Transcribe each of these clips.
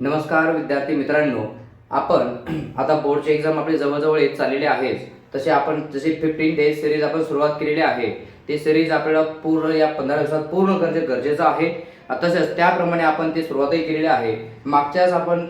नमस्कार विद्यार्थी मित्रांनो, आपण आता बोर्डची एक्झाम आपली जवळजवळ येत चाललेली आहे. तसे आपण जशी 15 डेज सिरीज आपण सुरुवात केलेली आहे, ते सिरीज आपल्याला पूर्ण या 15 दिवसात पूर्ण करणे गरजेचं आहे. तसेच त्याप्रमाणे आपण ती सुरुवातही केलेली आहे. मागच्याच आपण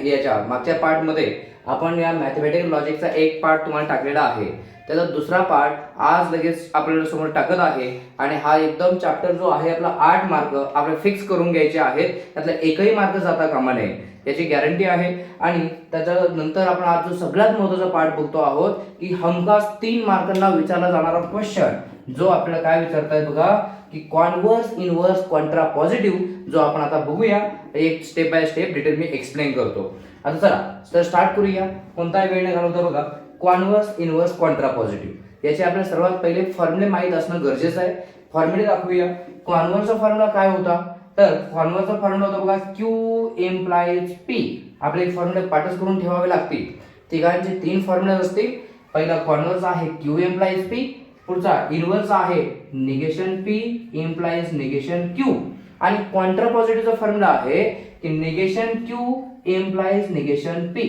याच्या मागच्या पार्टमध्ये आपण या मॅथमॅटिकल लॉजिकचा एक पार्ट तुम्हाला टाकलेला आहे. त्याचा दुसरा पार्ट आज लगेच आपल्याला समोर टाकत आहे आणि हा एकदम चॅप्टर जो आहे आपला 8 मार्क आपल्याला फिक्स करून घ्यायचे आहेत. त्यातला एकही मार्क जाता कामा नये याची गॅरंटी आहे. आणि त्याच्यानंतर आपण आज जो सगळ्यात महत्त्वाचा पार्ट बघतो आहोत की हमखास 3 मार्कांना विचारला जाणारा क्वेश्चन जो आपल्याला काय विचारताय बघा की कॉन्व्हर्स इनव्हर्स कॉन्ट्रा पॉझिटिव्ह, जो आपण आता बघूया. एक step by step detail me explain करतो. आता चला तर स्टार्ट करूया. कोणताही वेळ न घालवता बघा, कॉन्व्हर्स इनव्हर्स कॉन्ट्रा पॉझिटिव्ह याचे आपल्याला सर्वात पहिले फॉर्म्युले माहीत असणं गरजेचं आहे. फॉर्म्युले दाखवूया. कॉन्व्हर्सचा फॉर्म्युला काय होता, तर कॉन्व्हर्सचा फॉर्म्युला होता बघा Q इम्प्लाइज P. आपले एक फॉर्म्युले पाठच करून ठेवावे लागतील. तिघांचे 3 फॉर्म्युले असतील. पहिला कॉन्व्हर्स आहे Q इम्प्लाइज P, पुढचा इनव्हर्स आहे negation P implies negation Q, आणि कॉन्ट्रा पॉझिटिव्हचा फॉर्म्युला आहे की negation Q implies negation P.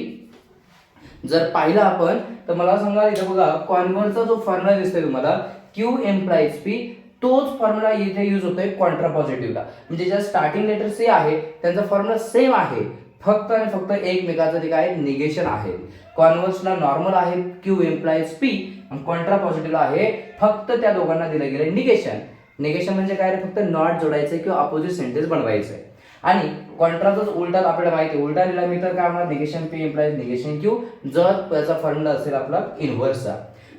जर पाहिलं आपण तर मला सांगा इथे बघा कॉन्व्हर्सचा जो फॉर्म्युला दिसतोय तुम्हाला Q इम्प्लाइज P, तोच फॉर्म्युला इथे यूज होतोय कॉन्ट्रा पॉझिटिव्हला. म्हणजे ज्या स्टार्टिंग लेटर C आहे त्यांचा फॉर्म्युला सेम आहे, फक्त आणि फक्त एकमेकाचं ते काय निगेशन आहे. कॉन्व्हर्सला नॉर्मल आहे Q इम्प्लाइज P आणि कॉन्ट्रा पॉझिटिव्हला आहे फक्त त्या दोघांना दिलं गेलं निगेशन. निगेशन म्हणजे काय, फक्त नॉट जोडायचं किंवा अपोजिट सेंटेन्स बनवायचं आहे. आणि कॉन्ट्राचाच उलटा आपल्याला माहिती आहे, उलटा लिहिला मी तर काय होणार negation P implies negation Q, जर त्याचा फॉर्म्युला असेल आपला इनव्हर्सचा.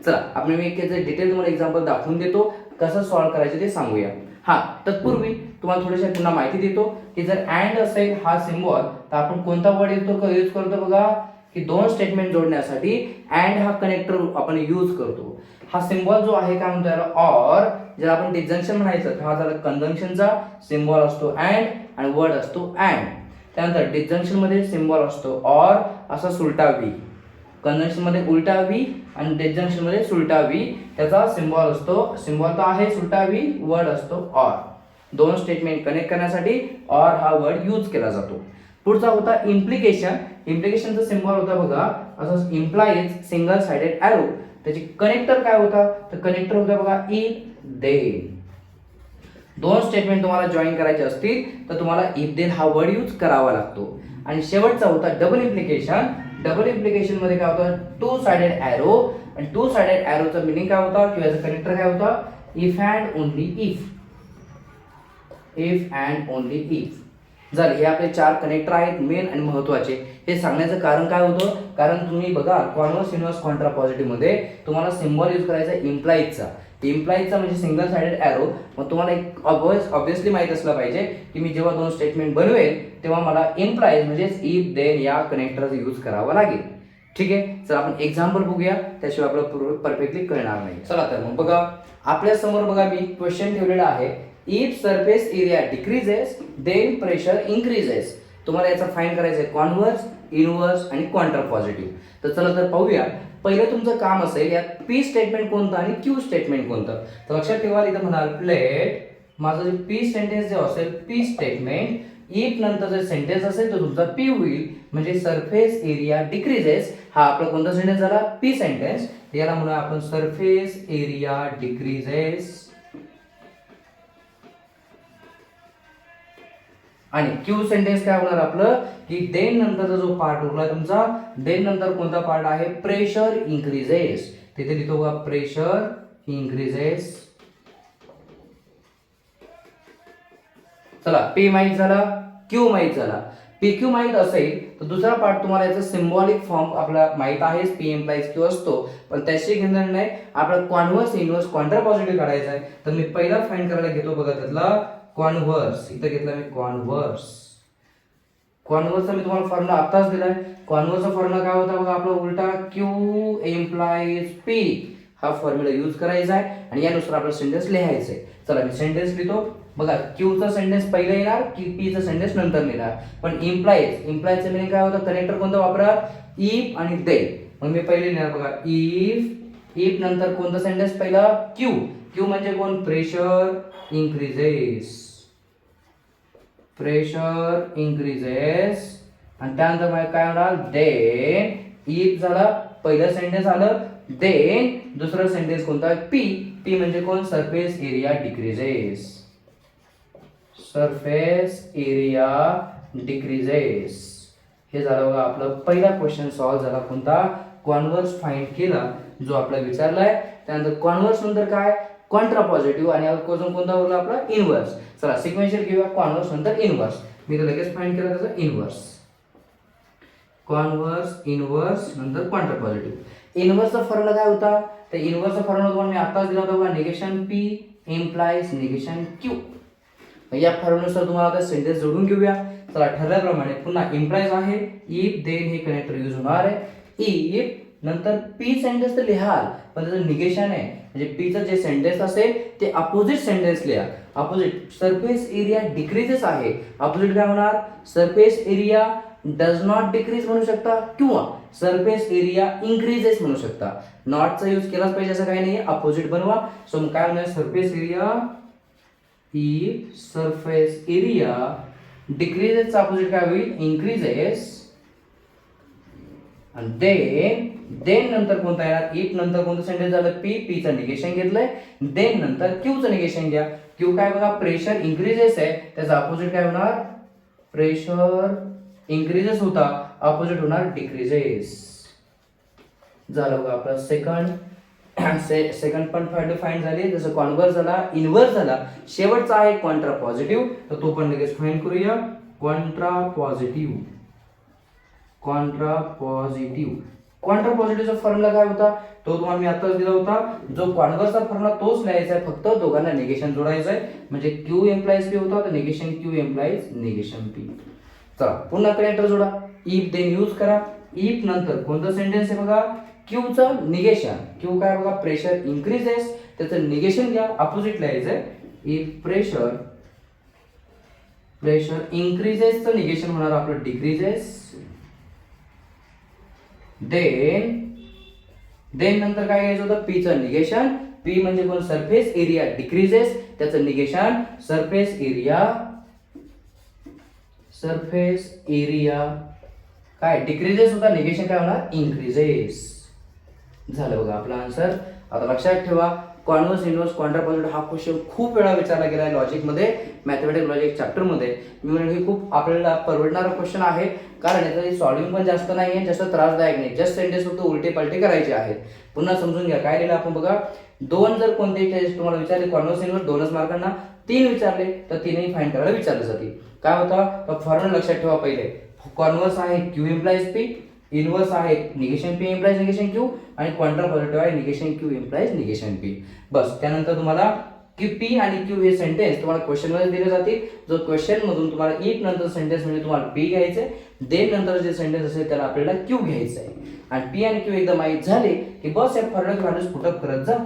चला आपण मी एक डिटेल तुम्हाला एक्झाम्पल दाखवून देतो, कसं सॉल्व्ह करायचं ते सांगूया. हा तत्पूर्वी तुम्हाला थोडीशी पुन्हा माहिती देतो की जर अँड असेल हा सिम्बॉल तर आपण कोणता वर्ड यूज करतो बघा की 2 स्टेटमेंट जोडण्यासाठी अँड हा कनेक्टर आपण यूज करतो. हा सिम्बॉल जो आहे काय म्हणतो याला ऑर. जर आपण डिस्जंक्शन म्हणायचं तर हा झाला कंजंक्शनचा सिम्बॉल असतो अँड आणि वर्ड असतो अँड. त्यानंतर डिस्जंक्शन मध्ये सिम्बॉल असतो ऑर असा सुलटा वी, कंजंक्शन मध्ये उलटा वी आणि डिस्जंक्शन मध्ये सुलटा वी. त्याचा सिम्बॉल असतो, सिम्बॉल तर आहे सुलटा वी, वर्ड असतो ऑर. 2 स्टेटमेंट कनेक्ट करण्यासाठी ऑर हा वर्ड यूज केला जातो. पुढचा होता इम्प्लिकेशन. इम्प्लिकेशनचा सिम्बॉल होता बघा असं इम्प्लाइज सिंगल साइडेड एरो. त्याची कनेक्टर काय होता, तर कनेक्टर होता बघा इफ देन. 2 स्टेटमेंट तुम्हाला जॉईन करायचे असतील तर तुम्हाला इफ देन हा वर्ड यूज करावा लागतो. आणि शेवटचा होता डबल इम्प्लिकेशन. डबल इम्प्लिकेशन मध्ये काय होतं 2 साइडेड एरो, आणि 2 साइडेड एरोचा मीनिंग काय होता किंवा याचा कनेक्टर काय होता if and only if. If and only if. जर हे आपले 4 कनेक्टर आहेत मेन आणि महत्त्वाचे. हे सांगण्याचं कारण काय होतं, कारण तुम्ही बघा कॉन्व्हर्स इनव्हर्स कॉन्ट्रा पॉझिटिव्ह मध्ये तुम्हाला सिम्बॉल यूज करायचा इम्प्लाइजचा. इम्प्लाइजचा म्हणजे सिंगल साइडेड एरो. मग तुम्हाला एक ऑब्विसली माहित असलं पाहिजे की मी जेव्हा 2 स्टेटमेंट बनवेल तेव्हा मला इम्प्लाइज म्हणजेच इफ देन या कनेक्टरचा यूज करावा लागेल. ठीक आहे, चला आपण एक्झाम्पल बघूया, त्याशिवाय आपल्याला परफेक्टली कळणार नाही. चला तर मग बघा आपल्या समोर बघा मी क्वेश्चन ठेवलेला आहे. If surface area decreases then pressure increases. तुम्हाला याचा फाइंड करायचं आहे कॉन्व्हर्स, इनव्हर्स आणि कॉन्ट्रा पॉझिटिव्ह. तर चला तर पाहूया. पहिलं तुमचं काम असेल यात P स्टेटमेंट कोणतं आणि Q स्टेटमेंट कोणतं. तर लक्षात ठेवा इथं म्हणाल प्लेट माझं जे P सेंटेन्स जे असेल P स्टेटमेंट, इफ नंतर जर सेंटेन्स असेल तर तुमचा P होईल. म्हणजे सरफेस एरिया डिक्रीजेस हा आपला कोणता सेंटेन्स झाला P सेंटेन्स. याला म्हणूया आपण सरफेस एरिया डिक्रीजेस. आणि Q सेंटेन्स काय होणार आपलं की देन नंतरचा जो पार्ट उरला तुमचा, देन नंतर कोणता पार्ट आहे प्रेशर इन्क्रीजेस. तिथे लिहितो बघा प्रेशर इन्क्रीजेस. चला P माहित झाला, Q माहित झाला. PQ माहित असेल तर दुसरा पार्ट तुम्हाला याचा सिम्बॉलिक फॉर्म आपला माहित आहे P इम्प्लाइज Q असतो. पण त्याशी घेणार नाही, आपला कॉन्व्हर्स इनव्हर्स कॉन्ट्रा पॉझिटिव्ह काढायचा आहे. तर मी पहिला फाइंड करायला घेतो बघा त्यातला कॉन्व्हर्स. इथं घेतला मी कॉन्व्हर्स. कॉन्व्हर्सचा मी तुम्हाला फॉर्म्युला आताच दिलाय. कॉन्व्हर्सचा फॉर्म्युला काय होता बघा आपला उलटा Q इम्प्लाइज P. हा फॉर्म्युला यूज करायचा आहे आणि यानुसार आपला सेंटेन्स लिहायचा आहे. चला मी सेंटेन्स लिहितो बघा. Q चा सेंटेन्स पहिला येणार की P चा सेंटेन्स नंतर येणार. पण इम्प्लाइजचं मीनिंग काय होतं, कनेक्टर कोणतं वापरा इफ आणि देन. मग मी पहिले लिहिणार बघा इफ नंतर कोणता सेंटेन्स पहिला Q. Q म्हणजे कोण प्रेशर इन्क्रीजेस. प्रेशर इंक्रीजेस, आणि त्यानंतर मग काय होणार, देन इफ झाला, पहिलं सेंटेन्स आलं, देन दुसरं सेंटेन्स कोणता, पी, पी म्हणजे कोण, surface area decreases, surface area decreases. हे झालं बघा आपलं पहिला क्वेश्चन सॉल्व्ह झाला. कोणता, कॉन्व्हर्स फाइंड केला जो आपला विचारलाय. त्यानंतर कॉन्व्हर्स नंतर काय, कॉन्ट्रा पॉझिटिव्ह, आणि अजून कोणता बोलला आपला, इनव्हर्स. चला सिक्वेन्शियल घेऊया, कॉन्व्हर्स नंतर इनव्हर्स. मी तर लगेच फाइंड केला त्याचा इनव्हर्स, कॉन्व्हर्स, इनव्हर्स नंतर कॉन्ट्रा पॉझिटिव्ह. इनव्हर्सचा फॉर्म्युला काय होता, तर इनव्हर्सचा फॉर्म्युला तुम्हाला मी आताच दिला होता बघा, negation P implies negation Q. या फॉर्म्युल्यानुसार तुम्हाला आता सेंटेन्स जोडून घेऊया. चला ठरल्याप्रमाणे पुन्हा इम्प्लाइज आहे, इफ देन हे कनेक्टर यूज होणार आहे. इफ नंतर पी सेंटेन्स तर लिहाल, पण त्याचं निगेशन आहे, म्हणजे पीचं जे सेंटेन्स असेल ते अपोजिट सेंटेन्स लिहा. अपोजिट, सरफेस एरिया डिक्रीजेस आहे, अपोजिट काय होणार, surface area does not decrease म्हणू शकता, किंवा सरफेस एरिया इन्क्रीजेस म्हणू शकता. नॉटचा यूज केलाच पाहिजे असं काही नाही, अपोजिट बनवा. सो मग काय होणार, surface area, if surface area decreases opposite काय होईल, increases, आणि then नंतर कोणता येणार, if नंतर कोणतं सेंटेन्स झालं, p चं निगेशन घेतलंय, then नंतर q चं निगेशन घ्या. q काय बघा, प्रेशर इन्क्रीजेस आहे, त्याचा अपोजिट काय होणार, प्रेशर इन्क्रीजेस होता, अपोजिट होणार डिक्रीजेस. झालं बघा आपला सेकंड पण फाइंड झाली. जसं कॉन्व्हर्स झाला, इनव्हर्स झाला, शेवटचा आहे कॉन्ट्रा पॉझिटिव्ह, तर तो पण लगेच फाइंड करूया. Contra positive, contra positive, contra पॉझिटिव्हचा फॉर्म्युला काय होता, तो तुम्हाला मी आताच दिला होता. जो कॉन्व्हर्सचा फॉर्म्युला तोच लिहायचा आहे, फक्त दोघांना निगेशन जोडायचं आहे. म्हणजे क्यू एम्प्लाइज पी होता, तर negation Q implies negation P. चला पुन्हा कनेक्टर जोडा, इफ देन यूज करा. इफ नंतर कोणतं सेंटेन्स आहे बघा, क्यूचं निगेशन, क्यू काय बघा, प्रेशर इन्क्रीजेस, त्याचं निगेशन घ्या, अपोजिट लिहायचंय. इफ प्रेशर इन्क्रीजेसचं निगेशन होणार आपलं डिक्रीजेस. देन नंतर काय घ्यायचं होतं, पीचं निगेशन, पी म्हणजे कोण, सरफेस एरिया डिक्रीजेस, त्याचं निगेशन सरफेस एरिया काय डिक्रीजेस होता, निगेशन काय होणार, इन्क्रीजेस. झालं बघा आपला आन्सर. आता लक्षात ठेवा, कॉन्व्हर्स, इनव्हर्स, कॉन्ट्रा पॉझिटिव्ह हा क्वेश्चन खूप वेळा विचारला गेला आहे लॉजिकमध्ये, मॅथमॅटिक्स लॉजिक चॅप्टरमध्ये. मी म्हणेन हे खूप आपल्याला परवडणारा क्वेश्चन आहे, कारण याचं सॉल्विंग पण जास्त नाही आहे, जास्त त्रासदायक नाही, जस्ट सेंटेन्स फक्त उलटे पलटे करायचे आहेत. पुन्हा समजून घ्या काय लिहिलं आपण बघा. दोन जर कोणतेही टेस्ट तुम्हाला विचारले, कॉन्व्हर्स, इनव्हर्स 2च मार्कांना, 3 विचारले तर 3ही फाइंड करायला विचारले जाते. काय होता, तर फॉर्म्युला लक्षात ठेवा. पहिले कॉन्व्हर्स आहे क्यू इम्प्लाइज पी, इनव्हर्स आहे negation P implies negation Q, आणि कॉन्ट्रा पॉझिटिव्ह आहे negation Q implies negation P. बस त्यानंतर तुम्हाला की पी आणि क्यू हे सेंटेन्स तुम्हाला क्वेश्चन मध्ये दिले जातील. जो क्वेश्चन मधून तुम्हाला इफ नंतर सेंटेन्स म्हणजे तुम्हाला पी घ्यायचे, देन नंतर जे सेंटेन्स असेल त्याला आपल्याला क्यू घ्यायचं आहे. आणि पी आणि क्यू एकदम माहीत झाले की बस या फॉर्म्युला व्हॅल्यूज पुटअप करत जा,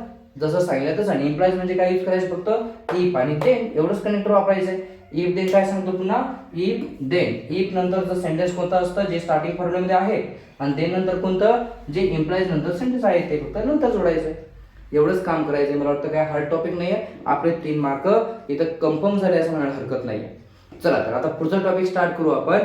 जसं सांगितलं तसं. आणि इम्प्लाइज म्हणजे काय यूज करायचं, फक्त इफ आणि देन एवढंच कनेक्टर वापरायचं आहे. इफ देन काय सांगतो पुन्हा, इफ देन, इफ नंतरचं सेंटेन्स कोणतं असतं जे स्टार्टिंग फॉर्म्युल्यामध्ये आहे, आणि देन नंतर कोणतं जे इम्प्लाइज नंतर सेंटेन्स आहे ते फक्त नंतर जोडायचं आहे. एवढंच काम करायचंय. मला वाटतं काय हार्ड टॉपिक नाहीये. आपले 3 मार्क इथं कन्फर्म झाले असं म्हणायला हरकत नाहीये. चला तर आता पुढचा टॉपिक स्टार्ट करू आपण.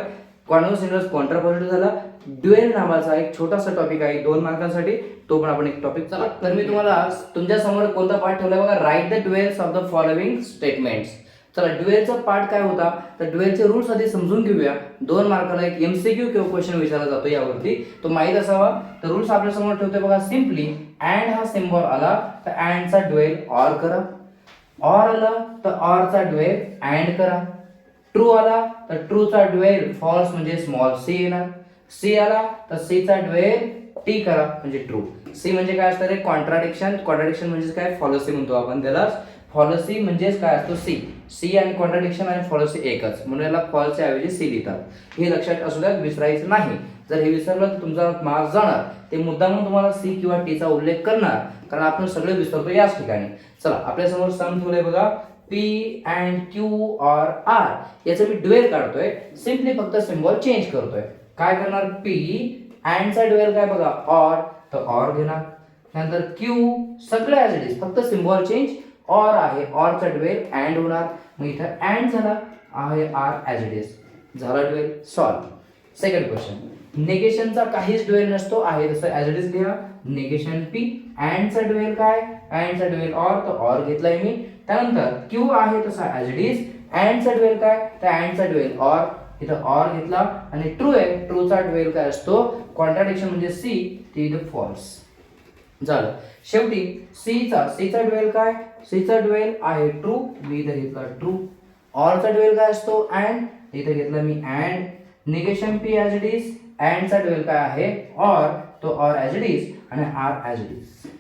कॉन्व्हर्स, इनव्हर्स, कॉन्ट्रा पॉझिटिव्ह झाला. ड्युएल नावाचा एक छोटासा टॉपिक आहे 2 मार्कांसाठी, तो पण आपण एक टॉपिक. चला तर मी तुम्हाला तुमच्या समोर कोणता पार्ट ठेवलाय बघा, write the duals of the following statements. चला ड्युएलचा पार्ट काय होता, तर ड्युएलचे रूल्स आधी समजून घेऊया. 2 मार्काला एक एमसीक्यू किंवा क्वेश्चन विचारला जातो यावरती, तो माहित असावा. तर रूल्स आपल्या समोर ठेवतोय बघा. सिम्पली अँड हा सिम्बॉल आला तर अँडचा ड्युएल ऑर करा, ऑर आला तर ऑरचा ड्युएल अँड करा, ट्रू आला तर ट्रूचा ड्युएल फॉल्स म्हणजे स्मॉल सी येणार, सी आला तर सीचा ड्युएल टी करा म्हणजे ट्रू. सी म्हणजे काय असतं रे, कॉन्ट्राडिक्शन. कॉन्ट्राडिक्शन म्हणजे काय, फॉलोसी म्हणतो आपण त्याला. फॉलोसी म्हणजेच काय असतो, सी. सी आणि कॉन्ट्राडिक्शन आणि फॉलोसी एकच, म्हणून याला फॉल्सच्या ऐवजी सी लिहितात. हे लक्षात असू द्या, विसरायचं नाही. जर हे विसरलं तर तुमचा मार्क्स जाणार. ते मुद्दामून तुम्हाला सी किंवा टीचा उल्लेख करणार, कारण आपण सगळे विसरतो याच ठिकाणी. चला आपल्या समोर सम ठेवलंय बघा, P and Q or R. याचं मी ड्युएल काढतोय, सिम्पली फक्त सिम्बॉल चेंज करतोय. काय करणार, पी अँडचा ड्युएल काय बघा, ऑर, तर ऑर घेणार. नंतर क्यू सगळं ॲज इट इज, फक्त सिम्बॉल चेंज, ऑर आहे, ऑरचा ड्युएल अँड होणार. मग इथं अँड झाला, आहे आर ॲज इट इज. झाला ड्युएल सॉल्व. सेकंड क्वेश्चन, निगेशनचा काहीच ड्युएल नसतो, आहे तसं ॲज इट इज लिहा. Negation P. अँडचा ड्युएल काय, अँडचा ड्युएल ऑर, तर ऑर घेतलाय मी. त्यानंतर क्यू आहे तसा ॲज इट इज. अँडचा ड्युएल काय, तर अँडचा ड्युएल ऑर, इथं ऑर घेतला. आणि ट्रू आहे, ट्रूचा ड्युएल काय असतो, कॉन्ट्राडिक्शन म्हणजे सी, ते इथं फॉल्स. झालं. शेवटी सीचा ड्युएल काय, सीचा ड्युएल आहे ट्रू, मी इथं घेतला ट्रू. ऑरचा ड्युएल काय असतो अँड, इथं घेतला मी and. Negation P as it is. अँडचा ड्युएल काय आहे ऑर, तो ऑर ॲज इट इज आणि आर ॲज इट इज.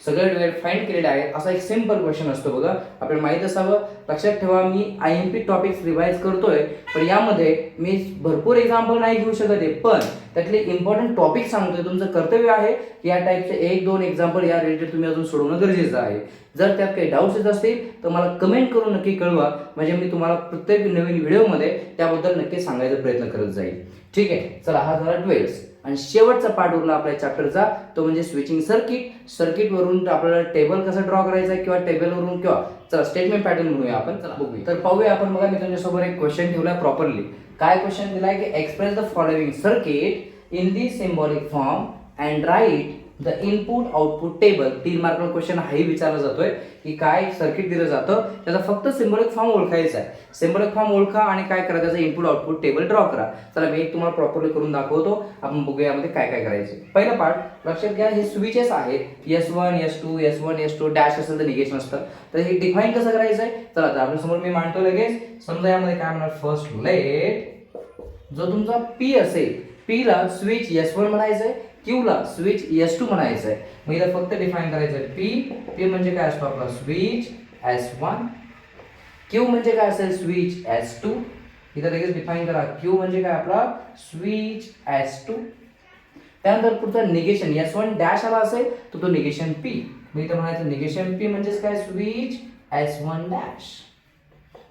सगळे ड्युएल फाइंड केलेले आहेत. असा एक सिंपल क्वेश्चन असतो बघा, आपल्याला माहित असावं. लक्षात ठेवा, मी IMP टॉपिक्स रिवाइज करतोय, पण यामध्ये मी भरपूर एक्झाम्पल नाही घेऊ शकत आहे, पण त्यातले इम्पॉर्टंट टॉपिक सांगतोय. तुमचं कर्तव्य आहे की या टाईपचे 1-2 एक्झाम्पल या रिलेटेड तुम्ही अजून सोडवणं गरजेचं आहे. जर त्यात काही डाऊट्स येत असतील तर मला कमेंट करून नक्की कळवा, म्हणजे मी तुम्हाला प्रत्येक नवीन व्हिडिओमध्ये त्याबद्दल नक्की सांगायचा प्रयत्न करत जाईल. ठीक आहे, चला हा झाला ड्युएल्स. आणि शेवटचा पार्ट उरला आपल्या चॅप्टरचा, तो म्हणजे स्विचिंग सर्किट. सर्किटवरून आपल्याला टेबल कसं ड्रॉ करायचं किंवा टेबलवरून किंवा चला स्टेटमेंट पॅटर्न म्हणूया आपण. चला बघूया. तर पाहूया आपण. बघा, मी तुमच्यासमोर एक क्वेश्चन ठेवलाय प्रॉपरली. काय क्वेश्चन दिलाय की express the following circuit in the symbolic form and write the input output table. 3 मार्कला क्वेश्चन हाही विचारला जातोय की काय सर्किट दिलं जातं, त्याचा फक्त सिम्बॉलिक फॉर्म ओळखायचा आहे. सिम्बॉलिक फॉर्म ओळखा आणि काय करा, त्याचा इनपुट आउटपुट टेबल ड्रॉ करा. चला मी एक तुम्हाला प्रॉपरली करून दाखवतो. आपण बघूया यामध्ये काय काय करायचे. पहिला पार्ट लक्षात घ्या, हे स्विचेस आहेत. S1 S2 S1 S2 dash असेल तर निगेशन असतं. तर हे डिफाईन कसं करायचं आहे, चला तर आपल्या समोर मी मांडतो लगेच. समजा यामध्ये काय म्हणणार, फर्स्ट लेट जो तुमचा P असेल, P ला स्विच S1 म्हणायचं आहे, Q ला स्विच S2 म्हणायचं आहे. मग इथं फक्त डिफाइन करायचं आहे P म्हणजे काय असतो आपला स्विच S1, Q म्हणजे काय असेल स्विच S2. इथं लगेच डिफाइन करा, Q म्हणजे काय आपला स्विच S2. त्यानंतर पुढचा निगेशन S1 डॅश आला असेल तर तो निगेशन P. मग इथं म्हणायचं निगेशन P म्हणजे काय स्विच S1 डॅश.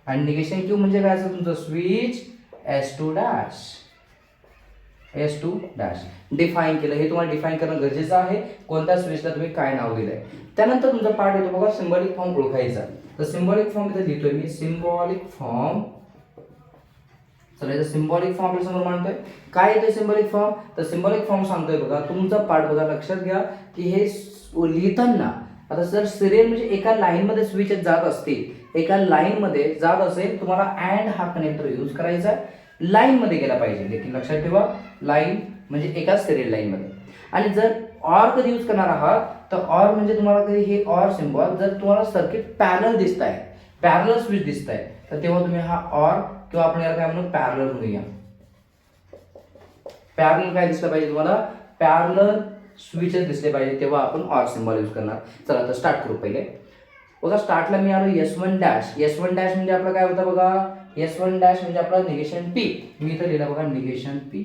आणि निगेशन Q म्हणजे काय असेल तुमचं switch S2 dash. S2 dash define केलं. हे तुम्हाला डिफाइन करणं गरजेचं आहे, कोणत्या स्विचला तुम्ही काय नाव दिलंय. त्यानंतर तुमचा पार्ट येतो बघा सिम्बॉलिक फॉर्म ओळखायचा. तर सिम्बॉलिक फॉर्म इथे लिहितोय मी, सिम्बॉलिक फॉर्म. चला इथं सिम्बॉलिक फॉर्म आपल्या समोर मांडतोय. काय येतोय सिम्बॉलिक फॉर्म, तर सिम्बॉलिक फॉर्म सांगतोय बघा. तुमचा पार्ट बघा, लक्षात घ्या की हे लिहिताना आता जर सिरियल म्हणजे एका लाईन मध्ये स्विच जात असतील, एका लाईन मध्ये जात असेल, तुम्हाला अँड हा कनेक्टर यूज करायचा. लाईन मध्ये गेला पाहिजे, लेकिन लक्षात ठेवा लाईन म्हणजे एका सिरियल लाईन मध्ये. आणि जर ऑर कधी यूज करणार आहात तर ऑर म्हणजे तुम्हाला कधी हे ऑर सिम्बॉल जर तुम्हाला सर्किट पॅरल दिसत आहे, पॅरल स्विच दिसत आहे, तर तेव्हा तुम्ही हा ऑर किंवा आपण याला काय म्हणू पॅरल म्हणूया. पॅरल काय दिसलं पाहिजे तुम्हाला, पॅरल स्विचेस दिसले पाहिजे, तेव्हा आपण ऑर सिम्बॉल यूज करणार. चला तर स्टार्ट करू पहिले. बघा स्टार्टला मी आलो S1 डॅश. S1 डॅश म्हणजे आपलं काय होतं बघा, S1 डॅश म्हणजे आपला निगेशन P. मी इथं लिहिलं बघा निगेशन P.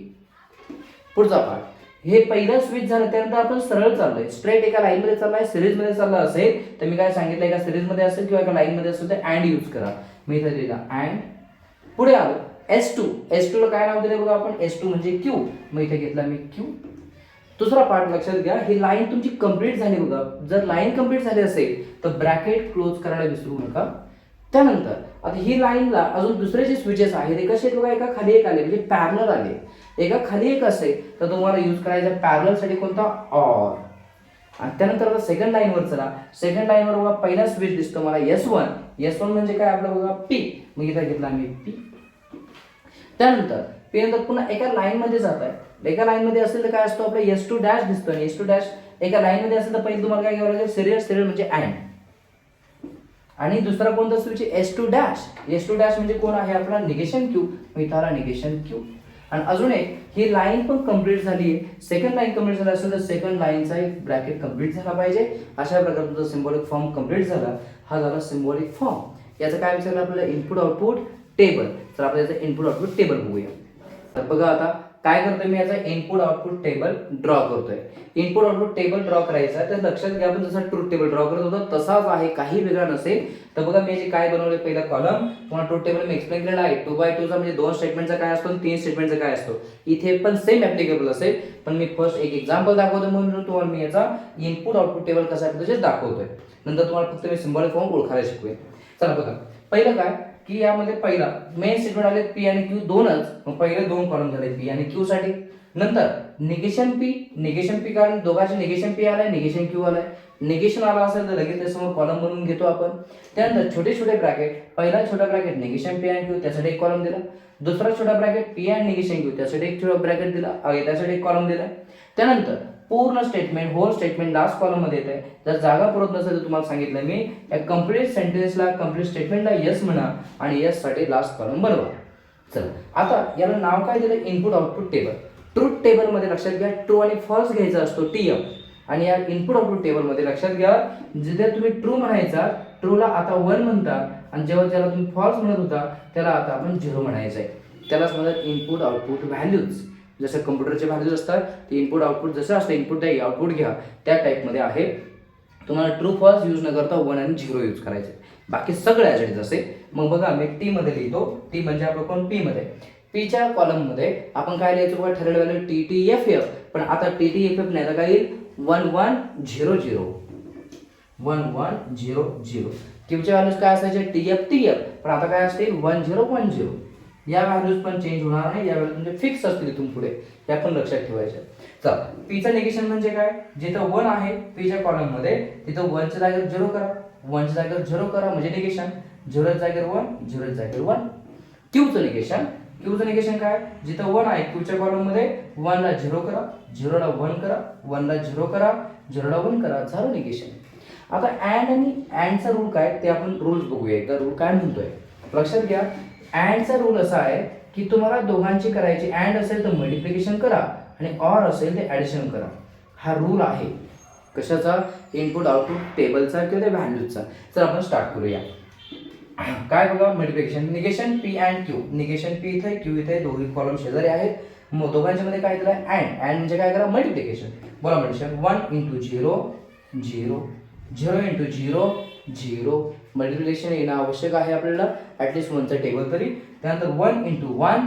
पुढचा पार्ट, हे पहिलं स्विच झालं त्यानंतर आपण सरळ चाललोय, स्ट्रेट एका लाईन मध्ये चाललाय. सिरीज मध्ये चालला असेल तर मी काय सांगितलं, एका सिरीज मध्ये असेल किंवा एका लाईन मध्ये असेल तर अँड यूज करा. मी इथं लिहिलं अँड. पुढे आलो S2. S2 ला काय नाव दिलं बघा आपण, S2 म्हणजे Q. मग इथे घेतला मी Q. दुसरा पार्ट लक्षात घ्या, ही लाईन तुमची कंप्लीट झाली बघा. जर लाईन कंप्लीट झाली असेल तर ब्रॅकेट क्लोज करायला विसरू नका. त्यानंतर आता ही लाईनला अजून दुसरे जे स्विचेस आहेत ते कसे बघा, एका खाली एक आले म्हणजे पॅरलल आले. एका खाली एक असेल तर तुम्हाला यूज करायचा पॅरलल साठी कोणता ऑर. आणि त्यानंतर आता सेकंड लाईनवर चला. सेकंड लाईनवर बघा पहिला स्विच दिसतो मला S1. S1 म्हणजे काय आपलं बघा P. मग इथं घेतला मी P. त्यानंतर P नंतर पुन्हा एका लाईन मध्ये जात आहे. एका लाईन मध्ये असेल तर काय असतो आपला S2 डॅश दिसतो. आणि S2 डॅश एका लाईन मध्ये असेल तर पहिले तुम्हाला काय घ्यावं लागेल, सिरियल म्हणजे अँड. आणि दुसरा कोणता switch S2 dash. S2 dash म्हणजे कोण आहे आपला निगेशन Q. मग इथं आला निगेशन Q. आणि अजून एक ही लाईन पण कंप्लीट झाली आहे. सेकंड लाईन कंप्लीट झाली असेल तर सेकंड लाईनचा एक ब्रॅकेट कंप्लीट झाला पाहिजे. अशा प्रकारे तुमचा सिम्बॉलिक फॉर्म कंप्लीट झाला. हा झाला सिम्बॉलिक फॉर्म. याचं काय विचारलं आपल्याला, इनपुट आउटपुट टेबल. तर आपण याचं इनपुट आउटपुट टेबल बघूया. तर बघा आता काय करतोय मी, याचा इनपुट आउटपुट टेबल ड्रॉ करतोय. इनपुट आउटपुट टेबल ड्रॉ करायचा आहे तर लक्षात घ्या, आपण जसा ट्रूथ टेबल ड्रॉ करत होतो तसाच आहे, काही वेगळा नसेल. तर बघा मी याचे काय बनवले, पहिला कॉलम तुम्हाला ट्रूथ टेबल मी एक्सप्लेन केलेला आहे. 2x2 चा म्हणजे 2 स्टेटमेंटचा काय असतो, 3 स्टेटमेंटचा काय असतो. इथे पण सेम ऍप्लिकेबल असेल, पण मी फर्स्ट एक एक्झाम्पल दाखवतो म्हणून तुम्हाला मी याचा इनपुट आउटपुट टेबल कसा आहे दाखवतोय. नंतर तुम्हाला फक्त मी सिम्बॉलिक फॉर्म ओळखायला शिकवेन. चला बघा पहिलं काय, की यामध्ये पहिला मेन स्टेटमेंट आले पी आणि क्यू दोनच, मग पहिले दोन कॉलम झाले पी आणि क्यू साठी. नंतर निगेशन पी कारण दोघांचे निगेशन पी आलाय, निगेशन क्यू आलाय. निगेशन आला असेल तर लगेच त्यासमोर कॉलम बनवून घेतो आपण. त्यानंतर छोटे छोटे ब्रॅकेट, पहिला छोटा ब्रॅकेट निगेशन पी आणि क्यू त्यासाठी एक कॉलम दिला. दुसरा छोटा ब्रॅकेट पी आणि निगेशन क्यू त्यासाठी एक छोटा ब्रॅकेट दिला, त्यासाठी एक कॉलम दिला. त्यानंतर पूर्ण statement, whole statement last column मध्ये येते. जर जागा पुरत नसेल तर तुम्हाला सांगितलं मी या कंप्लीट सेंटेन्सला, कंप्लीट स्टेटमेंटला यस म्हणा आणि यस साठी लास्ट कॉलम बनवा. चला आता याला नाव काय दिलं, input output table. Truth table मध्ये लक्षात घ्या ट्रू आणि फॉल्स घ्यायचा असतो टीएफ, आणि या इनपुट आउटपुट टेबल मध्ये लक्षात घ्या जिथे तुम्ही ट्रू म्हणायचा ट्रूला आता 1 म्हणतात, आणि जेव्हा ज्याला तुम्ही फॉल्स म्हणत होता त्याला आता आपण 0 म्हणायचं आहे. त्यालाच म्हणतात इनपुट आउटपुट व्हॅल्यूज. जसं कम्प्युटरचे व्हॅल्यूज असतात ते इनपुट आउटपुट जसं असतं, इनपुट द्या आउटपुट घ्या, त्या टाईपमध्ये आहे. तुम्हाला ट्रू फॉल्स यूज न करता 1 आणि 0 यूज करायचे, बाकी सगळं ॲज असे. मग बघा मी टी मध्ये लिहितो, टी म्हणजे आपलं कोण पी मध्ये. पीच्या कॉलम मध्ये आपण काय लिहायचं बघा, ठरवलं value T T F F, पण आता टी टी एफ एफ नाही तर काय येईल 1 1 0 0 1 1 0 0. क्यूचे व्हॅल्यूज काय असायचे टी एफ टी एफ, पण आता काय असतील 1 0 1 0. या व्हॅल्यूज पण चेंज होणार नाही, या व्हॅल्यूज म्हणजे फिक्स असतील इथून पुढे, या पण लक्षात ठेवायच्या. चला पीचं निगेशन म्हणजे काय, जिथं 1 आहे पीच्या कॉलम मध्ये तिथं 1 च्या जागेवर 0 करा, 1 च्या जागेवर 0 करा म्हणजे निगेशन, 0 च्या जागेवर 1, 0 च्या जागेवर 1. क्यूचं निगेशन काय, जिथं 1 आहे क्यूच्या कॉलम मध्ये 1 ला 0 करा, 0 ला 1 करा, 1 ला 0 करा, 0 ला 1 करा, झालं निगेशन. आता अँड आणि अँडचा रूल काय ते आपण रूल्स बघूया एकदा. रूल काय म्हणतोय लक्षात घ्या. अँडचा रूल असा आहे की तुम्हाला दोघांची करायची, अँड असेल तर मल्टिप्लिकेशन करा आणि ऑर असेल ते ऍडिशन करा. हा रूल आहे कशाचा, इनपुट आउटपुट टेबलचा किंवा त्या व्हॅल्यूजचा. तर आपण स्टार्ट करूया. काय बघा multiplication, negation P and Q. Negation P इथे क्यू इथे, दोघी कॉलम शेजारी आहेत. मग दोघांच्या मध्ये काय दिलंय अँड. अँड म्हणजे काय करा मल्टिप्लिकेशन. बोला मल्टिप्लिकेशन 1 इंटू 0 0 0 इंटू 0 0. मल्टिप्लिकेशन येणं आवश्यक आहे आपल्याला, ॲटलिस्ट 1चं टेबल तरी. त्यानंतर 1 इंटू 1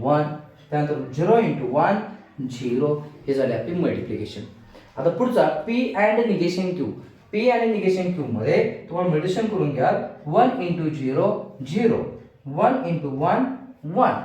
1, त्यानंतर 0 इंटू 1 0. हे झाले आपली मल्टिप्लिकेशन. आता पुढचा P and negation Q. P आणि निगेशन क्यू मध्ये तुम्हाला मल्टिप्लिकेशन करून घ्या. 1 इंटू 0 0, 1 इंटू 1 1,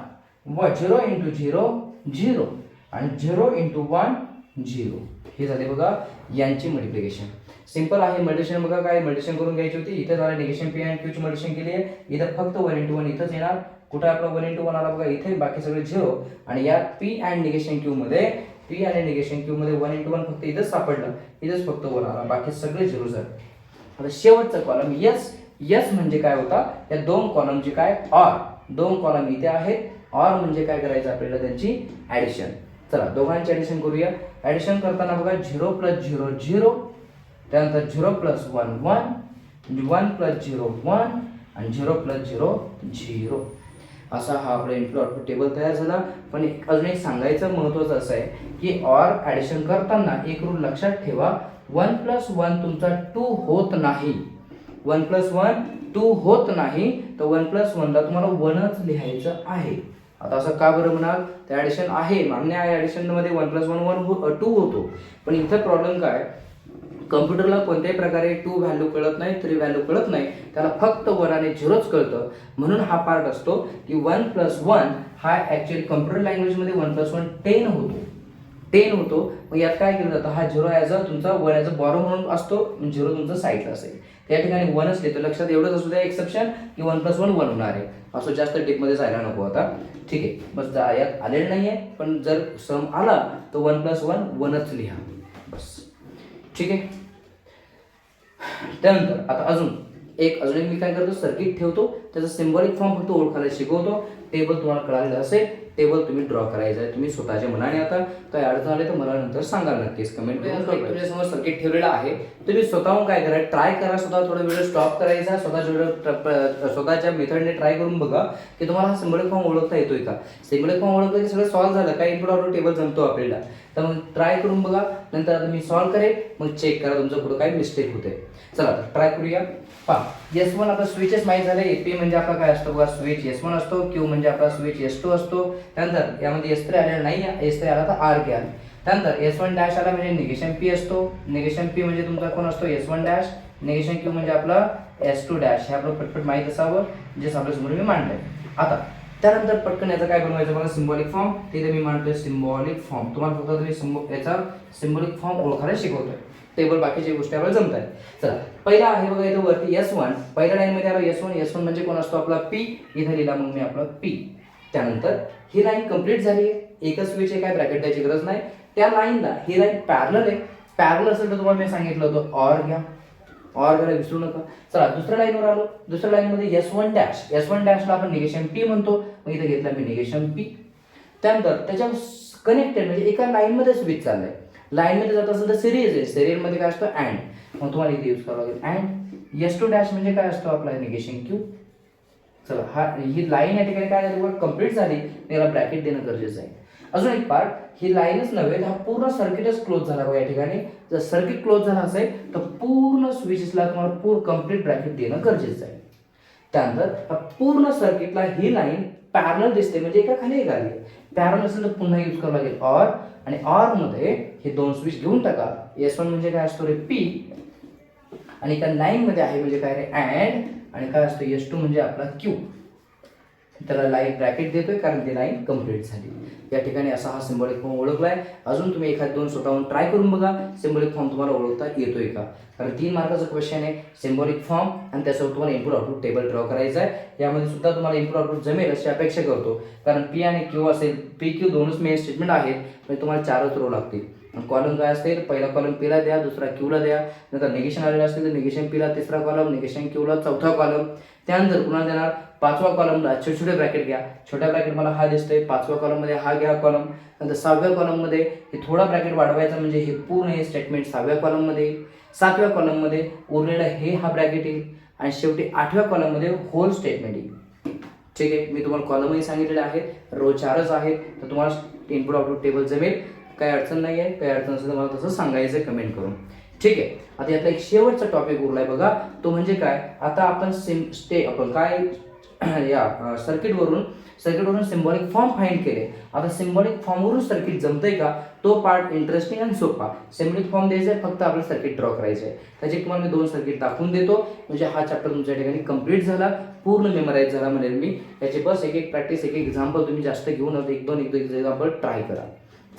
0 इंटू 0 0 आणि 0 इंटू 1 0. हे झाले बघा यांची मल्टिप्लिकेशन. सिंपल आहे मल्टिप्लिकेशन. बघा काय मल्टिप्लिकेशन करून घ्यायची होती, इथे झालं निगेशन पी अँड क्यूची मल्टिप्लिकेशन केली आहे. इथं फक्त 1 इंटू 1 इथंच येणार. कुठं आपला 1 इंटू 1 आला बघा इथे, बाकी सगळे 0. आणि या पी अँड निगेशन क्यू मध्ये, पी आणि निगेशन क्यू मध्ये 1 इंटू 1 फक्त इथंच सापडलं, इथंच फक्त 1 आला, बाकी सगळे 0 झाले. आता शेवटचा कॉलम यस. यस म्हणजे काय होता, या दोन कॉलमची काय ऑर. दोन कॉलम इथे आहेत, ऑर म्हणजे काय करायचं आपल्याला त्यांची ऍडिशन. चला दोघांची ऍडिशन करूया. ऍडिशन करताना बघा 0 प्लस 0 0, त्यानंतर 0 प्लस 1 1, 1 प्लस 0 1 आणि 0 प्लस 0 0. असा हा आपला इनपुट आउटपुट टेबल तयार झाला. पण अजून एक सांगायचं महत्त्वाचं असं आहे की ऑर ऍडिशन करताना एक रूल लक्षात ठेवा, 1 प्लस 1 तुमचा 2 होत नाही. 1 प्लस 1 2 होत नाही, तर 1 प्लस 1 ला तुम्हाला 1च लिहायचं आहे. आता असं का बरं म्हणाल, ते ॲडिशन आहे, मान्य आहे, ॲडिशनमध्ये 1 प्लस 1 2 होतो. पण इथं प्रॉब्लेम काय, कम्प्युटरला कोणत्याही प्रकारे 2 व्हॅल्यू कळत नाही, 3 व्हॅल्यू कळत नाही, त्याला फक्त 1 आणि 0च कळतं. म्हणून हा पार्ट असतो की 1 प्लस 1 हा ॲक्च्युअली कम्प्युटर लँग्वेजमध्ये 1 प्लस 1 10 होतो. 10 होतो. मग यात काय केलं जातं, हा 0 ॲज अ तुमचा 1 ॲज अ बॉरो म्हणून असतो, 0 तुमचा साईडला असेल. त्या ठिकाणी 1च लिहितो. लक्षात एवढंच असू द्या एक्सेप्शन की 1 प्लस 1 1 होणार आहे. असं जास्त डीपमध्ये जायला नको आता. ठीक आहे, बस यात आलेलं नाही आहे, पण जर सम आला तर 1 प्लस 1 1च लिहा बस. ठीक आहे. त्यानंतर आता अजून एक मी काय करतो, सर्किट ठेवतो, त्याचा सिम्बॉलिक फॉर्म फक्त ओळखायला शिकवतो. टेबल तुम्हाला कळालेलं असेल, टेबल तुम्ही ड्रॉ करायचं आहे तुम्ही स्वतःच्या मनाने. आता काय अडचण आले तर मला नंतर सांगाल नक्कीच कमेंट करून. तुमच्यासमोर सर्किट ठेवलेलं आहे, तुम्ही स्वतःहून काय करा, ट्राय करा. स्वतः थोडा वेळ स्टॉप करायचा, स्वतःच्या मेथडने ट्राय करून बघा की तुम्हाला हा सिम्बॉलिक फॉर्म ओळखता येतोय का. सिम्बॉलिक फॉर्म ओळखलं की सगळं सॉल्व्ह झालं, काय इनपुट आउटपुट टेबल जमतो आपल्याला. तर मग ट्राय करून बघा, नंतर आता मी सॉल्व्ह करेन, मग चेक करा तुमचं पुढे काय मिस्टेक होते. चला ट्राय करूया. पहा S1 आता स्विचेस माहीत झाले. AP म्हणजे आपला काय असतो बघा, स्विच S1 असतो. Q म्हणजे आपला स्विच S2 असतो. त्यानंतर यामध्ये S3 आलेला नाही, S3 आला तर R घ्या. त्यानंतर S1 डॅश आला म्हणजे निगेशन P असतो. निगेशन P म्हणजे तुमचा कोण असतो S1 डॅश. निगेशन क्यू म्हणजे आपला S2 डॅश हे आपलं पटपट माहीत असावं, जे आपल्यासमोर मी मांडलंय. आता त्यानंतर पटकन याचा काय बनवायचं मला सिम्बॉलिक फॉर्म, तिथे मी मांडतोय सिम्बॉलिक फॉर्म. तुम्हाला फक्त तुम्ही याचा सिम्बॉलिक फॉर्म ओळखायला शिकवतोय. टेबल बाकीची गोष्टी आपल्याला जमत आहे. चला पहिला आहे बघा इथं वरती S1, पहिल्या लाईन मध्ये आलो S1 म्हणजे कोण असतो आपला P, इथे लिहिला मग मी आपला P. त्यानंतर ही लाईन कंप्लीट झाली आहे, एकच स्विच आहे, काय ब्रॅकेट द्यायची गरज नाही. त्या लाईनला ही लाईन पॅरलल आहे, पॅरलल असेल तर तुम्हाला मी सांगितलं होतं ऑर घ्या, ऑर घ्यायला विसरू नका. चला दुसऱ्या लाईनवर आलो, दुसऱ्या लाईन मध्ये S1 डॅशला आपण निगेशन P म्हणतो, मग इथे घेतला मी निगेशन P. त्यानंतर त्याच्या कनेक्टेड म्हणजे एका लाईन मध्ये स्विच चाललंय, लाईन मध्ये जात असेल तर सिरीज आहे, सिरीज मध्ये काय असतं अँड, मग तुम्हाला इथे यूज करावं लागेल अँड. S2 डॅश म्हणजे काय असतो आपला निगेशन Q. चला ही लाईन या ठिकाणी काय झाली बघा कंप्लीट झाली, त्याला ब्रॅकेट देणं गरजेचं आहे. अजून एक पार्ट, ही लाईनच नव्हे हा पूर्ण सर्किटच क्लोज झाला बघा या ठिकाणी. जर सर्किट क्लोज झाला असेल तर पूर्ण स्विचेसला तुम्हाला पूर्ण कंप्लीट ब्रॅकेट देणं गरजेचं आहे. त्यानंतर पूर्ण सर्किटला ही लाईन पॅरलल दिसते म्हणजे एका खाली एक आली. पॅरलल असेल तर पुन्हा यूज करावं लागेल ऑर, आणि ऑर मध्ये हे दोन स्विच घेऊन टाका. S1 म्हणजे काय असतो रे P, आणि एका लाईन मध्ये आहे म्हणजे काय रे अँड, आणि काय असतो S2 म्हणजे आपला Q. त्याला लाईन ब्रॅकेट देतोय कारण ती लाईन कंप्लीट झाली. या ठिकाणी असा हा सिम्बॉलिक फॉर्म ओळखलाय. अजून तुम्ही एखाद दोन स्वतःहून ट्राय करून बघा सिम्बॉलिक फॉर्म तुम्हाला ओळखता येतोय का, कारण 3 मार्काचा क्वेश्चन आहे सिम्बॉलिक फॉर्म, आणि त्यासोबत तुम्हाला इनपुट आउटपुट टेबल ड्रॉ करायचा आहे. यामध्ये सुद्धा तुम्हाला इनपुट आउटपुट जमेल अशी अपेक्षा करतो, कारण P आणि Q असेल, PQ दोनच मेन स्टेटमेंट आहेत, म्हणजे तुम्हाला 4च रो लागतील. कॉलम काय असतील, पहिला कॉलम P ला द्या, दुसरा Q ला द्या, नंतर निगेशन आलेला असेल तर निगेशन P ला तिसरा कॉलम, निगेशन Q ला चौथा कॉलम. त्यानंतर पुन्हा देणार 5व्या कॉलमला छोटे छोटे ब्रॅकेट घ्या, छोट्या ब्रॅकेट मला हा दिसतोय, 5व्या कॉलम मध्ये हा घ्या कॉलम, नंतर 6व्या कॉलम मध्ये हे थोडा ब्रॅकेट वाढवायचा म्हणजे हे पूर्ण हे स्टेटमेंट 6व्या कॉलम मध्ये येईल. 7व्या कॉलम मध्ये उरलेला हे हा ब्रॅकेट येईल, आणि शेवटी 8व्या कॉलम मध्ये होल स्टेटमेंट येईल. ठीक आहे, मी तुम्हाला कॉलमही सांगितलेले आहेत, रो 4च आहेत, तर तुम्हाला इनपुट आउटपुट टेबल जमेल, काही अडचण नाही आहे. काही अडचण असेल तर मला तसं सांगायचं कमेंट करून. ठीक आहे, आता यातला एक शेवटचा टॉपिक उरलाय बघा, तो म्हणजे काय, आता आपण आपण काय या सर्किटवरून सिम्बॉलिक फॉर्म फाइंड केले. आता सिम्बॉलिक फॉर्मवरून सर्किट जमतंय का, तो पार्ट इंटरेस्टिंग आणि सोपा. सिम्बॉलिक फॉर्म द्यायचा आहे, फक्त आपलं सर्किट ड्रॉ करायचं आहे. त्याचे तुम्हाला मी 2 सर्किट दाखवून देतो, म्हणजे हा चॅप्टर तुमच्या ठिकाणी कंप्लीट झाला, पूर्ण मेमराईज झाला म्हणेल मी. याची बस एक एक प्रॅक्टिस, एक एक एक्झाम्पल तुम्ही जास्त घेऊन एक दोन एक्झाम्पल ट्राय करा.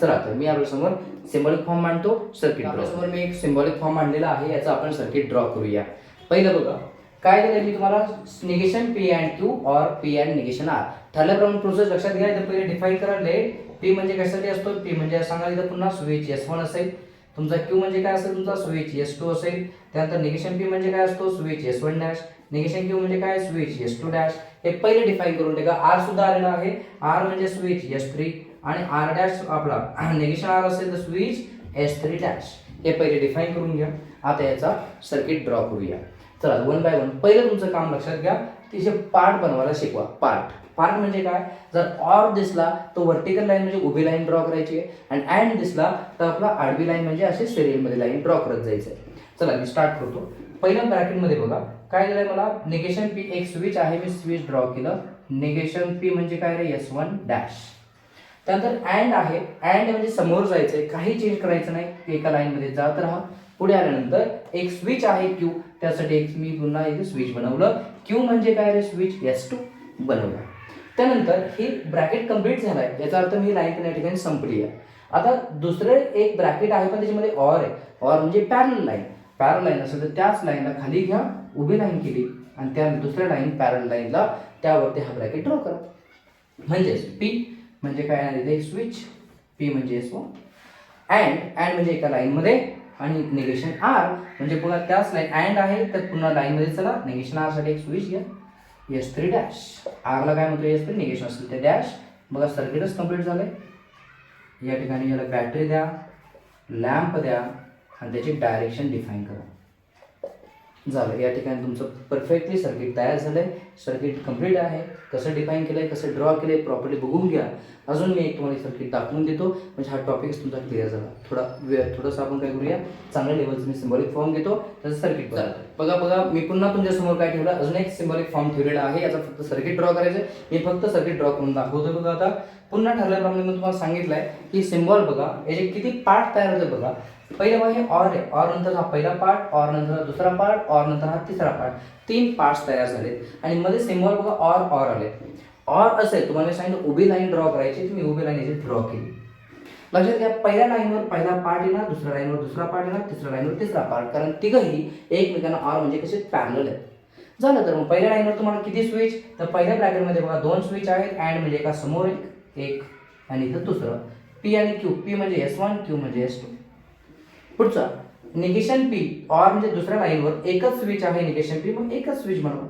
चला तर मी आपल्यासमोर सिम्बॉलिक फॉर्म मांडतो, सर्किट ड्रॉ. आपल्यासमोर मी एक सिम्बॉलिक फॉर्म मांडलेला आहे, याचा आपण सर्किट ड्रॉ करूया. पहिलं बघा काय दिलं मी तुम्हाला, निगेशन P अँड Q और P अँड निगेशन R. ठरल्याप्रमाणे प्रोसेस लक्षात घ्या. इथं पहिले डिफाईन करा लेट. P म्हणजे कशासाठी असतो, P म्हणजे सांगा इथं पुन्हा स्विच S1 असेल, तुमचा Q म्हणजे काय असेल, तुमचा स्विच S2 असेल. त्यानंतर निगेशन P म्हणजे काय असतो, switch S1 dash, negation Q म्हणजे काय, स्विच S2 डॅश. हे पहिले डिफाईन करून टाका. R सुद्धा आलेला आहे, R म्हणजे स्विच S3, आणि R डॅश आपला निगेशन R असेल तर स्विच S3 डॅश. हे पहिले डिफाईन करून घ्या. आता याचा सर्किट ड्रॉ करूया. चला 1 बाय 1 पहिलं तुमचं काम लक्षात घ्या, तिचे पार्ट बनवायला शिकवा. पार्ट म्हणजे काय, जर ऑर दिसला तर व्हर्टिकल लाईन म्हणजे उभी लाईन ड्रॉ करायची आहे, आणि अँड दिसला तर आपला आडवी लाईन म्हणजे असे सिरियल मध्ये लाईन ड्रॉ करत जायचं आहे. चला मी स्टार्ट करतो. पहिल्या ब्रॅकेट मध्ये बघा काय दिलंय मला, निगेशन P एक स्विच आहे, मी स्विच ड्रॉ केलं. निगेशन P म्हणजे काय रे, S1 डॅश. त्यानंतर अँड आहे, अँड म्हणजे समोर जायचंय, काही चेंज करायचं नाही, एका लाईन मध्ये जात राहा. पुढे आल्यानंतर एक स्विच आहे Q, त्यासाठी एक मी पुन्हा इथे स्विच बनवलं. Q म्हणजे काय रे, स्विच S2 बनवला. त्यानंतर ही ब्रॅकेट कंप्लीट झालाय, याचा अर्थ ही लाईन या ठिकाणी संपली आहे. आता दुसरे एक ब्रॅकेट आहे पण त्याच्यामध्ये ऑर आहे, ऑर म्हणजे पॅरलल लाईन असेल तर त्याच लाईनला खाली घ्या, उभी लाईन केली, आणि त्या दुसऱ्या लाईन पॅरलल लाईनला त्यावरती हा ब्रॅकेट ड्रॉ करा. म्हणजेच P म्हणजे काय आहे इथे स्विच, P म्हणजे S1, अँड म्हणजे एका लाईन मध्ये, आणि निगेशन R म्हणजे बघा त्याच लाईन अँड आहे तर पुन्हा लाईन मध्ये चला, निगेशन R साठी एक स्विच घ्या S3 डॅश. R ला काय म्हणतो S3, निगेशन असेल ते डॅश. बघा सर्किटच कंप्लीट झालंय. या ठिकाणी याला बॅटरी द्या, लॅम्प द्या, आणि त्याची डायरेक्शन डिफाईन करा. झालं, या ठिकाणी तुमचं परफेक्टली सर्किट तयार झालंय. सर्किट कंप्लीट आहे. कसं डिफाईन केलंय, कसं ड्रॉ केलंय प्रॉपर्ली बघून घ्या. अजून मी एक तुम्हाला सर्किट दाखवून देतो, म्हणजे हा टॉपिक तुमचा क्लिअर झाला. थोडंसं आपण काय करूया, चांगल्या लेवलचं मी सिम्बॉलिक फॉर्म घेतो, त्याचं सर्किट बघा मी पुन्हा तुमच्यासमोर काय ठेवलं, अजून एक सिम्बॉलिक फॉर्म ठेवलेला आहे. याचा फक्त सर्किट ड्रॉ करायचं. मी फक्त सर्किट ड्रॉ करून दाखवतो. बघा आता पुन्हा ठरल्याप्रमाणे मी तुम्हाला सांगितलंय की सिम्बॉल बघा याचे किती पार्ट तयार होते बघा. पहिलं आहे ऑर आहे. ऑर नंतर हा पहिला पार्ट, ऑर नंतर हा दुसरा पार्ट, ऑर नंतर हा तिसरा पार्ट. 3 पार्ट्स तयार झालेत आणि मध्ये सिम्बॉल बघा ऑर आले. ऑर असेल तुम्हाला सांगितलं उभी लाईन ड्रॉ करायची, तुम्ही उभी लाईन याची ड्रॉ केली. लक्षात घ्या पहिल्या लाईनवर पहिला पार्ट येणार, दुसऱ्या लाईनवर दुसरा पार्ट येणार, तिसऱ्या लाईनवर तिसरा पार्ट, कारण तिघही एकमेकांना ऑर म्हणजे कसे पॅरलल आहेत. झालं तर मग पहिल्या लाईनवर तुम्हाला किती स्विच, तर पहिल्या ब्रॅकेटमध्ये बघा 2 स्विच आहेत, अँड म्हणजे एका समोर एक आणि इथं दुसरं. पी आणि क्यू, पी म्हणजे S1, क्यू म्हणजे S2. पुढचा निगेशन पी, ऑर म्हणजे दुसऱ्या लाईनवर एकच स्विच आहे निगेशन पी, मग एकच स्विच बनवा.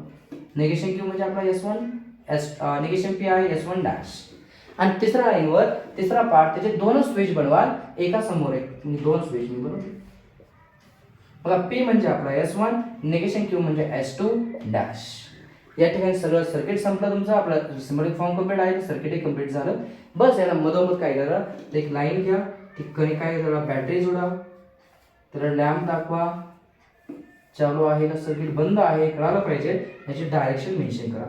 निगेशन क्यू म्हणजे आपला S1, निगेशन पी आहे S1 डॅश. आणि तिसऱ्या लाईनवर तिसरा पार्ट त्याचे 2 स्विच बनवाल, एका समोर एक, म्हणजे 2 स्विच मी बनवले. बघा पी म्हणजे आपला S1, निगेशन क्यू म्हणजे S2 डॅश. या ठिकाणी सगळं सर्किट संपलं तुमचं. आपलं सिम्बॉलिक फॉर्म कंप्लीट आहे, सर्किटही कंप्लीट झालं. बस याला मधोमध काय करा, एक लाईन घ्या, ठिकाणी काय करा, बॅटरी जोडा, त्याला लॅम्प दाखवा, चालू आहे का सर्किट बंद आहे कळायला पाहिजे, याची डायरेक्शन मेन्शन करा.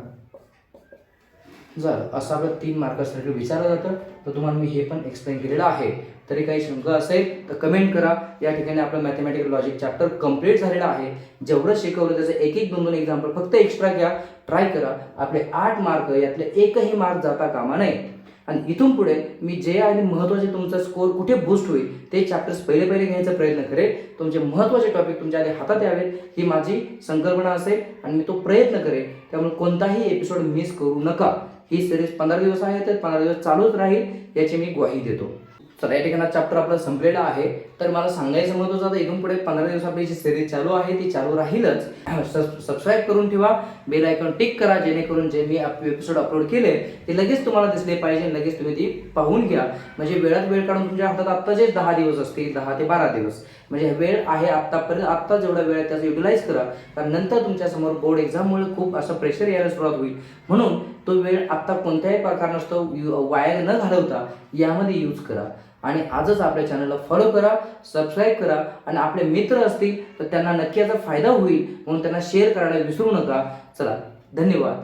झालं. असं आपलं 3 मार्क सर्किट विचारलं जातं. तर तुम्हाला मी हे पण एक्सप्लेन केलेलं आहे. तरी काही शंका असेल तर कमेंट करा. या ठिकाणी आपलं मॅथमॅटिकल लॉजिक चॅप्टर कंप्लीट झालेलं आहे. जेवढं शिकवलं त्याचं एक 2 एक्झाम्पल फक्त एक्स्ट्रा घ्या, ट्राय करा. आपले 8 मार्क यातले एकही मार्क जाता कामा नये. आणि इथून पुढे मी जे आणि महत्त्वाचे तुमचा स्कोर कुठे बूस्ट होईल ते चॅप्टर्स पहिले घ्यायचा प्रयत्न करेल. तुमचे महत्त्वाचे टॉपिक तुमच्या आधी हातात यावेत ही माझी संकल्पना असेल आणि मी तो प्रयत्न करेन. त्यामुळे कोणताही एपिसोड मिस करू नका. ही सिरीज 15 दिवस आहे, तर 15 दिवस चालूच राहील याची मी ग्वाही देतो. तर या ठिकाणी चॅप्टर आपला संपलेला आहे. तर मला सांगायचं महत्त्वाचं आता इथून पुढे 15 दिवस आपली जी सिरीज चालू आहे ती चालू राहीलच. सबस्क्राईब करून ठेवा, बेल आयकॉन टिक करा, जेणेकरून जे मी एपिसोड अपलोड केले ते लगेच तुम्हाला दिसले पाहिजे, लगेच तुम्ही ती पाहून घ्या. म्हणजे वेळात वेळ काढून तुमच्या हातात आत्ताचे 10 दिवस असतील, 10 ते 12 दिवस म्हणजे वेळ आहे आत्तापर्यंत, आत्ता जेवढा वेळ आहे त्याचा युटिलाइज करा. कारण नंतर तुमच्यासमोर बोर्ड एक्झाममुळे खूप असं प्रेशर यायला सुरुवात होईल. म्हणून तो वेळ आत्ता कोणत्याही कारणास्तव वाया न घालवता यामध्ये यूज करा. आणि आजच आपल्या चॅनलला फॉलो करा, सबस्क्राईब करा आणि आपले मित्र असतील तर त्यांना नक्की याचा फायदा होईल म्हणून त्यांना शेअर करायला विसरू नका. चला, धन्यवाद.